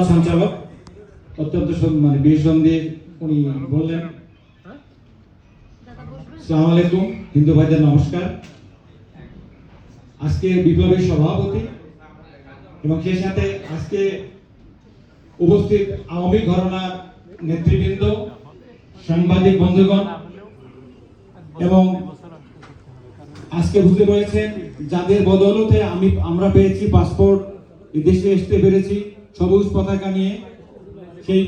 ধন্যবাদ সঞ্চালক, অত্যন্ত মানে বিশদম দিয়ে উনি বললেন। আসসালামু আলাইকুম, হিন্দু ভাইদের নমস্কার। আজকে বিপ্লবী সভাপতি এবং সেই সাথে আজকে উপস্থিত আওয়ামী ঘরানার নেতৃবৃন্দ, সাংবাদিক বন্ধুগণ এবং আজকে বুঝতে পেরেছেন যাদের বদৌলতে আমরা পেয়েছি পাসপোর্ট, দেশে আসতে পেরেছি সবুজ পতাকা নিয়ে, সেই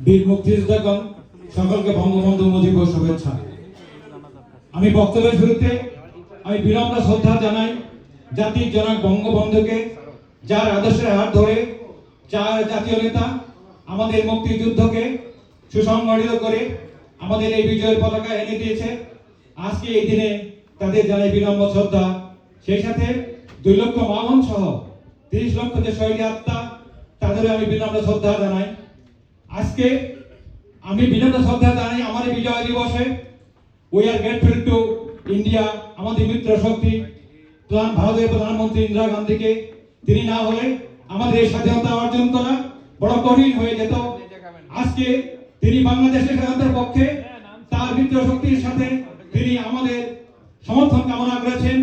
বীর মুক্তিযোদ্ধাগণ সকলকে বঙ্গবন্ধু মুজিবুর শুভেচ্ছা। আমি বক্তব্যের শুরুতে আমি বিনম্র শ্রদ্ধা জানাই জাতির জনক বঙ্গবন্ধুকে, যার আদর্শের হাত ধরে চার জাতীয় নেতা আমাদের মুক্তিযুদ্ধকে সুসংগঠিত করে আমাদের এই বিজয়ের পতাকা এনে দিয়েছে। আজকে এই দিনে তাদের জানাই বিনম্র শ্রদ্ধা। সেই সাথে 2 লক্ষ মামুন সহ 30 লক্ষ যে শহীদ আত্মা, তাদের আমি বিনম্র শ্রদ্ধা জানাই। আজকে আমি বিনম্র শ্রদ্ধা জানাই আমার বিজয় দিবসে। We are grateful to India, আমাদের মিত্র শক্তি ভারতের প্রধানমন্ত্রী ইন্দিরা গান্ধীকে। তিনি না হলে আমাদের এই স্বাধীনতা অর্জন করা বড় কঠিন হয়ে যেত। আজকে তিনি বাংলাদেশের স্বাধীনতার পক্ষে তার মিত্র শক্তির সাথে তিনি আমাদের সমর্থন কামনা করেছেন।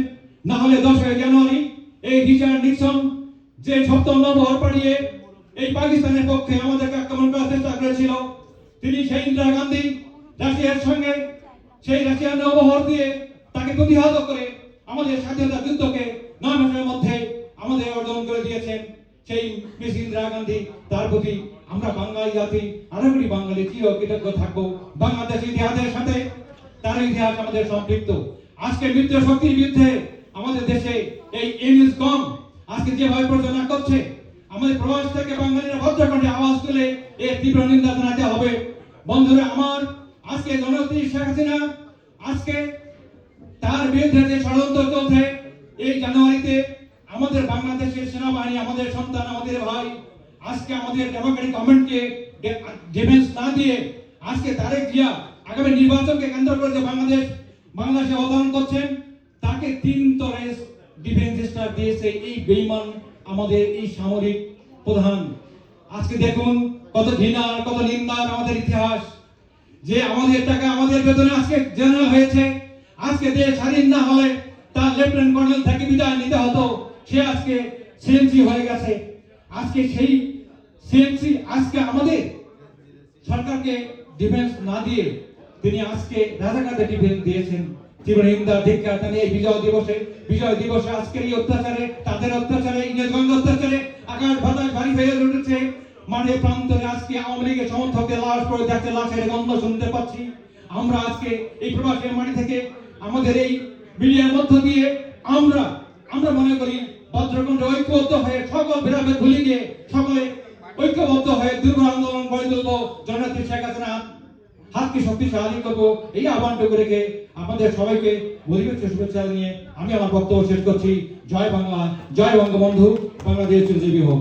না হলে 10 জানুয়ারি এই রিচার্ড নিক্সন যে 7ম নভর পাঠিয়ে এই পাকিস্তানের পক্ষে আমাদেরকে আক্রমণ করার চেষ্টা করেছিল, তিনি সেই ইন্দিরা গান্ধী রাশিয়ার সঙ্গে সেই রাশিয়ার নৌবহর দিয়ে তাকে প্রতিহত করে আমাদের স্বাধীনতা যুদ্ধকে 9 মাসের মধ্যে আমাদের অর্জন করে দিয়েছেন। সেই মিস ইন্দিরা গান্ধী, তার প্রতি আমরা বাঙালি জাতি আরেকটি বাঙালি চিরকৃতজ্ঞ থাকবো। বাংলাদেশের ইতিহাসের সাথে তার ইতিহাস আমাদের সম্পৃক্ত। আজকে মিত্র শক্তির বিরুদ্ধে আমাদের দেশে এই ইংলিশ কম আজকে যেভাবে প্রচারণা করছে, আমাদের প্রবাস থেকে বাঙালিরা ভদ্রকণ্ঠে আওয়াজ তুলে এর তীব্র নিন্দা জানাতে হবে। বন্ধুরা আমার, আজকে জননেত্রী শেখ হাসিনা আজকে তার বিরুদ্ধে যে ষড়যন্ত্র চলছে, এই জানুয়ারিতে আমাদের বাংলাদেশের সেনাবাহিনী, আমাদের সন্তান, আমাদের ভাই আজকে আমাদের ডেমোক্রেটিক গভর্নমেন্টকে ডিফেন্স না দিয়ে আজকে তারেক জিয়া আগামী নির্বাচনকে কেন্দ্র করে যে বাংলাদেশে অবদান করছেন, তাকে 3 তরে ডিফেন্স স্টার দিয়েছে এই বেঈমান আমাদের এই সামরিক প্রধান। আজকে দেখুন কত ঘৃণা, কত নিন্দার আমাদের ইতিহাস, যে আমাদের টাকা আমাদের বেতনে আজকে জেনারেল হয়েছে। আজকে দেশ স্বাধীন না হলে তার লেফটেন্যান্ট কর্নেল থেকে বিদায় নিতে হতো, সে আজকে সিএনসি হয়ে গেছে। আজকে সেই সিএনসি আজকে আমাদের সরকারকে ডিফেন্স না দিয়ে তিনি আজকে রাজাকারদের ডিফেন্স দিয়েছেন। তীব্র নিন্দা ধিক্কার জানিয়ে এই বিজয় দিবসে আজকের এই অত্যাচারে, তাদের অত্যাচারে, ইংরেজগঞ্জ অত্যাচারে আকাশ বাতাস ভারী হয়ে উঠেছে। মাঠে প্রান্তরে আজকে আওয়ামী লীগের সমর্থকদের লাশ পড়ে যাচ্ছে, লাশের গন্ধ শুনতে পাচ্ছি। আমরা আজকে এই প্রবাসের মাটি থেকে আমাদের এই মিডিয়ার মধ্য দিয়ে আমরা মনে করি ভদ্রকণ্ঠে ঐক্যবদ্ধ হয়ে সকল ভেদাভেদ ভুলে গিয়ে সকলে ঐক্যবদ্ধ হয়ে দুর্গ আন্দোলন গড়ে তুলবো। জননেত্রী শেখ হাসিনা হাতকে শক্তিশালী করবো, এই আহ্বানটুকু রেখে আপনাদের সবাইকে শুভেচ্ছা নিয়ে আমি আমার বক্তব্য শেষ করছি। জয় বাংলা, জয় বঙ্গবন্ধু, বাংলাদেশ চিরজীবী হোক।